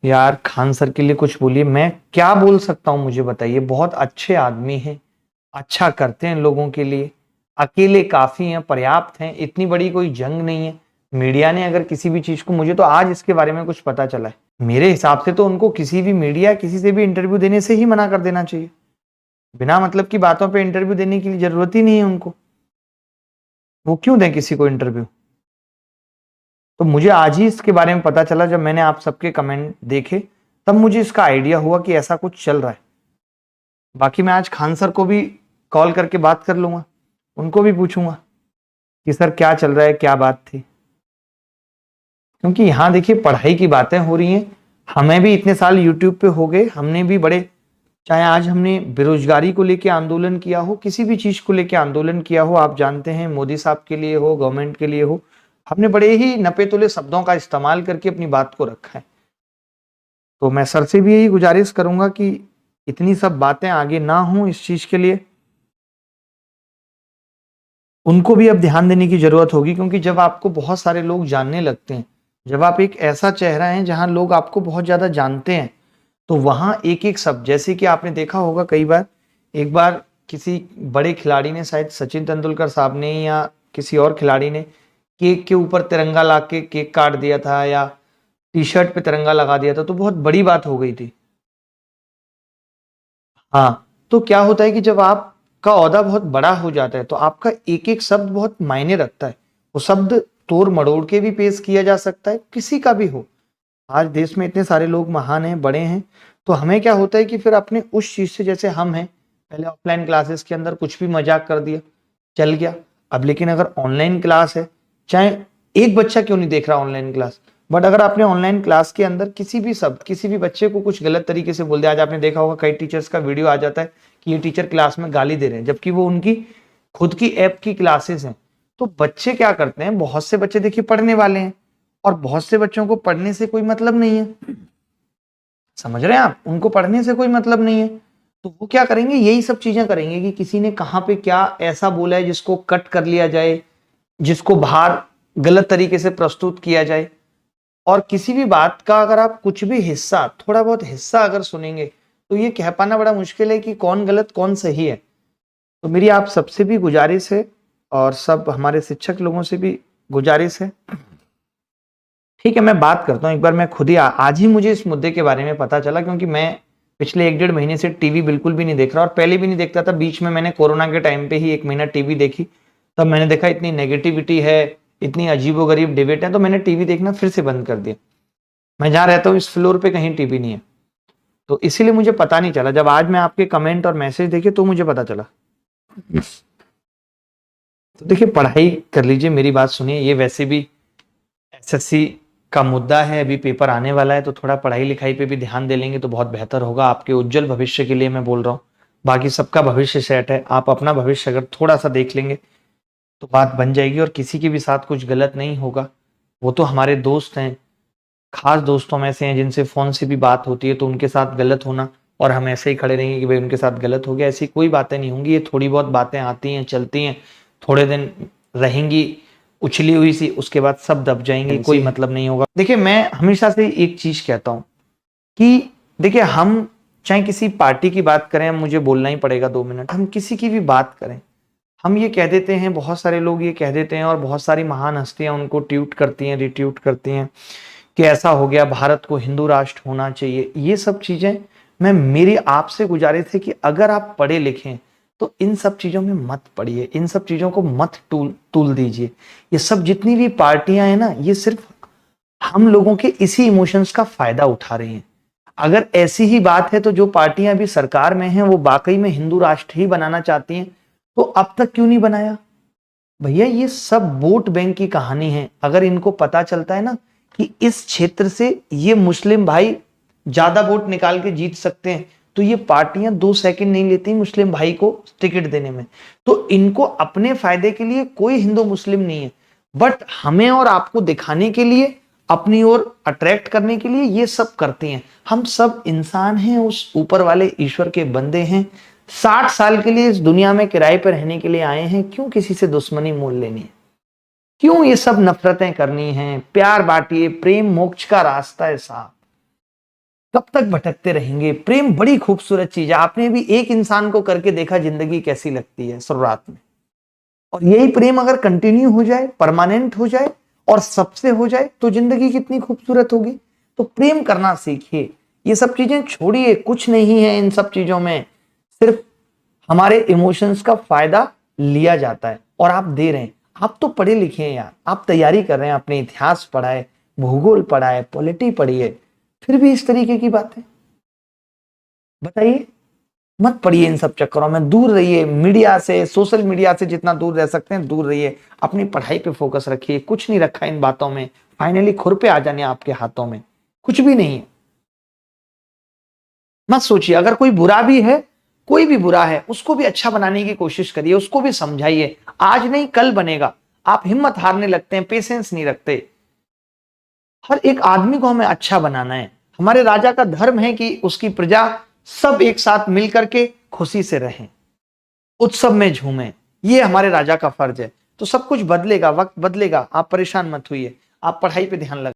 यार खान सर के लिए कुछ बोलिए। मैं क्या बोल सकता हूँ, मुझे बताइए। बहुत अच्छे आदमी हैं, अच्छा करते हैं लोगों के लिए, अकेले काफी हैं, पर्याप्त हैं, इतनी बड़ी कोई जंग नहीं है। मीडिया ने अगर किसी भी चीज को, मुझे तो आज इसके बारे में कुछ पता चला है, मेरे हिसाब से तो उनको किसी भी मीडिया, किसी से भी इंटरव्यू देने से ही मना कर देना चाहिए। बिना मतलब की बातों पे इंटरव्यू देने की जरूरत ही नहीं है उनको। वो क्यों दें किसी को इंटरव्यू? तो मुझे आज ही इसके बारे में पता चला, जब मैंने आप सबके कमेंट देखे तब मुझे इसका आइडिया हुआ कि ऐसा कुछ चल रहा है। बाकी मैं आज खान सर को भी कॉल करके बात कर लूंगा, उनको भी पूछूंगा कि सर क्या चल रहा है, क्या बात थी। क्योंकि यहाँ देखिए पढ़ाई की बातें हो रही हैं, हमें भी इतने साल यूट्यूब पे हो गए, हमने भी बड़े, चाहे आज हमने बेरोजगारी को लेके आंदोलन किया हो, किसी भी चीज को लेके आंदोलन किया हो, आप जानते हैं, मोदी साहब के लिए हो, गवर्नमेंट के लिए हो, हमने बड़े ही नपे तुले शब्दों का इस्तेमाल करके अपनी बात को रखा है। तो मैं सर से भी यही गुजारिश करूंगा कि इतनी सब बातें आगे ना हो, इस चीज के लिए उनको भी अब ध्यान देने की जरूरत होगी। क्योंकि जब आपको बहुत सारे लोग जानने लगते हैं, जब आप एक ऐसा चेहरा है जहां लोग आपको बहुत ज्यादा जानते हैं, तो वहां एक एक शब्द, जैसे कि आपने देखा होगा कई बार, एक बार किसी बड़े खिलाड़ी ने, शायद सचिन तेंदुलकर साहब ने या किसी और खिलाड़ी ने, केक के ऊपर तिरंगा ला के केक काट दिया था, या टी शर्ट पे तिरंगा लगा दिया था, तो बहुत बड़ी बात हो गई थी। हाँ, तो क्या होता है कि जब आपका ओहदा बहुत बड़ा हो जाता है तो आपका एक एक शब्द बहुत मायने रखता है। वो शब्द तोड़ मड़ोड़ के भी पेश किया जा सकता है, किसी का भी हो। आज देश में इतने सारे लोग महान हैं, बड़े हैं, तो हमें क्या होता है कि फिर अपने उस चीज से, जैसे हम हैं, पहले ऑफलाइन क्लासेस के अंदर कुछ भी मजाक कर दिया, चल गया। अब लेकिन अगर ऑनलाइन क्लास है, चाहे एक बच्चा क्यों नहीं देख रहा ऑनलाइन क्लास, बट अगर आपने ऑनलाइन क्लास के अंदर किसी भी शब्द, किसी भी बच्चे को कुछ गलत तरीके से बोल दिया, आज आपने देखा होगा कई टीचर्स का वीडियो आ जाता है कि ये टीचर क्लास में गाली दे रहे हैं, जबकि वो उनकी खुद की ऐप की क्लासेस हैं। तो बच्चे क्या करते हैं, बहुत से बच्चे देखिए पढ़ने वाले हैं, और बहुत से बच्चों को पढ़ने से कोई मतलब नहीं है। समझ रहे हैं आप, उनको पढ़ने से कोई मतलब नहीं है। तो वो क्या करेंगे, यही सब चीजें करेंगे कि किसी ने कहां पे क्या ऐसा बोला है जिसको कट कर लिया जाए, जिसको बाहर गलत तरीके से प्रस्तुत किया जाए। और किसी भी बात का अगर आप कुछ भी हिस्सा, थोड़ा बहुत हिस्सा अगर सुनेंगे, तो ये कह पाना बड़ा मुश्किल है कि कौन गलत कौन सही है। तो मेरी आप सबसे भी गुजारिश है, और सब हमारे शिक्षक लोगों से भी गुजारिश है। ठीक है, मैं बात करता हूँ एक बार। मैं खुद ही आज ही मुझे इस मुद्दे के बारे में पता चला, क्योंकि मैं पिछले 1 डेढ़ महीने से टीवी बिल्कुल भी नहीं देख रहा, और पहले भी नहीं देखता था। बीच में मैंने कोरोना के टाइम पे ही 1 महीना टीवी देखी, तब मैंने देखा इतनी नेगेटिविटी है, इतनी अजीबोगरीब डिबेट है, तो मैंने टीवी देखना फिर से बंद कर दिया। मैं जहाँ रहता हूँ इस फ्लोर पे कहीं टीवी नहीं है, तो इसीलिए मुझे पता नहीं चला। जब आज मैं आपके कमेंट और मैसेज देखे तो मुझे पता चला। तो देखिए, पढ़ाई कर लीजिए, मेरी बात सुनिए। ये वैसे भी एसएससी का मुद्दा है, अभी पेपर आने वाला है, तो थोड़ा पढ़ाई लिखाई पे भी ध्यान दे लेंगे तो बहुत बेहतर होगा आपके उज्जवल भविष्य के लिए, मैं बोल रहा हूँ। बाकी सबका भविष्य सेट है, आप अपना भविष्य अगर थोड़ा सा देख लेंगे तो बात बन जाएगी, और किसी के भी साथ कुछ गलत नहीं होगा। वो तो हमारे दोस्त हैं, खास दोस्तों में से हैं, जिनसे फोन से भी बात होती है, तो उनके साथ गलत होना और हम ऐसे ही खड़े रहेंगे कि भाई उनके साथ गलत हो गया, ऐसी कोई बातें नहीं होंगी। ये थोड़ी बहुत बातें आती हैं, चलती हैं, थोड़े दिन रहेंगी उछली हुई सी, उसके बाद सब दब जाएंगे, कोई मतलब नहीं होगा। देखिए, मैं हमेशा से एक चीज कहता हूं कि देखिए, हम चाहे किसी पार्टी की बात करें, मुझे बोलना ही पड़ेगा 2 मिनट, हम किसी की भी बात करें, हम ये कह देते हैं, बहुत सारे लोग ये कह देते हैं, और बहुत सारी महान हस्तियां उनको ट्वीट करती हैं, रिट्वीट करती हैं कि ऐसा हो गया, भारत को हिंदू राष्ट्र होना चाहिए। ये सब चीजें, मैं मेरी आपसे गुजारिश है कि अगर आप पढ़े लिखें तो इन सब चीजों में मत पड़िए, इन सब चीजों को मत तूल दीजिए। ये सब जितनी भी पार्टियां हैं ना, ये सिर्फ हम लोगों के इसी इमोशंस का फायदा उठा रही हैं। अगर ऐसी ही बात है तो जो पार्टियां अभी सरकार में हैं वो वाकई में हिंदू राष्ट्र ही बनाना चाहती हैं, तो अब तक क्यों नहीं बनाया? भैया, ये सब वोट बैंक की कहानी है। अगर इनको पता चलता है ना कि इस क्षेत्र से ये मुस्लिम भाई ज्यादा वोट निकाल के जीत सकते हैं, तो ये पार्टियां 2 सेकंड नहीं लेती मुस्लिम भाई को टिकट देने में। तो इनको अपने फायदे के लिए कोई हिंदू मुस्लिम नहीं है, बट हमें और आपको दिखाने के लिए, अपनी ओर अट्रैक्ट करने के लिए ये सब करती हैं। हम सब इंसान हैं, उस ऊपर वाले ईश्वर के बंदे हैं। 60 साल के लिए इस दुनिया में किराए पर रहने के लिए आए हैं, क्यों किसी से दुश्मनी मोल लेनी है? क्यों ये सब नफरतें करनी हैं? प्यार बांटिए, प्रेम मोक्ष का रास्ता है साहब। कब तक भटकते रहेंगे। प्रेम बड़ी खूबसूरत चीज है। आपने भी एक इंसान को करके देखा जिंदगी कैसी लगती है शुरुआत में, और यही प्रेम अगर कंटिन्यू हो जाए, परमानेंट हो जाए और सबसे हो जाए तो जिंदगी कितनी खूबसूरत होगी। तो प्रेम करना सीखिए। ये सब चीजें छोड़िए, कुछ नहीं है इन सब चीजों में। सिर्फ हमारे इमोशंस का फायदा लिया जाता है और आप दे रहे हैं। आप तो पढ़े लिखे हैं यार, आप तैयारी कर रहे हैं, अपने इतिहास पढ़ा है, भूगोल पढ़ा है, पॉलिटी पढ़ी है, फिर भी इस तरीके की बातें बताइए। मत पड़िए इन सब चक्करों में, दूर रहिए मीडिया से, सोशल मीडिया से जितना दूर रह सकते हैं दूर रहिए। अपनी पढ़ाई पे फोकस रखिए। कुछ नहीं रखा इन बातों में, फाइनली खुर पे आ जाने आपके हाथों में, कुछ भी नहीं है। मत सोचिए। अगर कोई बुरा भी है, कोई भी बुरा है, उसको भी अच्छा बनाने की कोशिश करिए, उसको भी समझाइए। आज नहीं कल बनेगा। आप हिम्मत हारने लगते हैं, पेशेंस नहीं रखते। हर एक आदमी को हमें अच्छा बनाना है। हमारे राजा का धर्म है कि उसकी प्रजा सब एक साथ मिलकर के खुशी से रहें, उत्सव में झूमें। ये हमारे राजा का फर्ज है। तो सब कुछ बदलेगा, वक्त बदलेगा, आप परेशान मत होइए। आप पढ़ाई पे ध्यान लगाइए।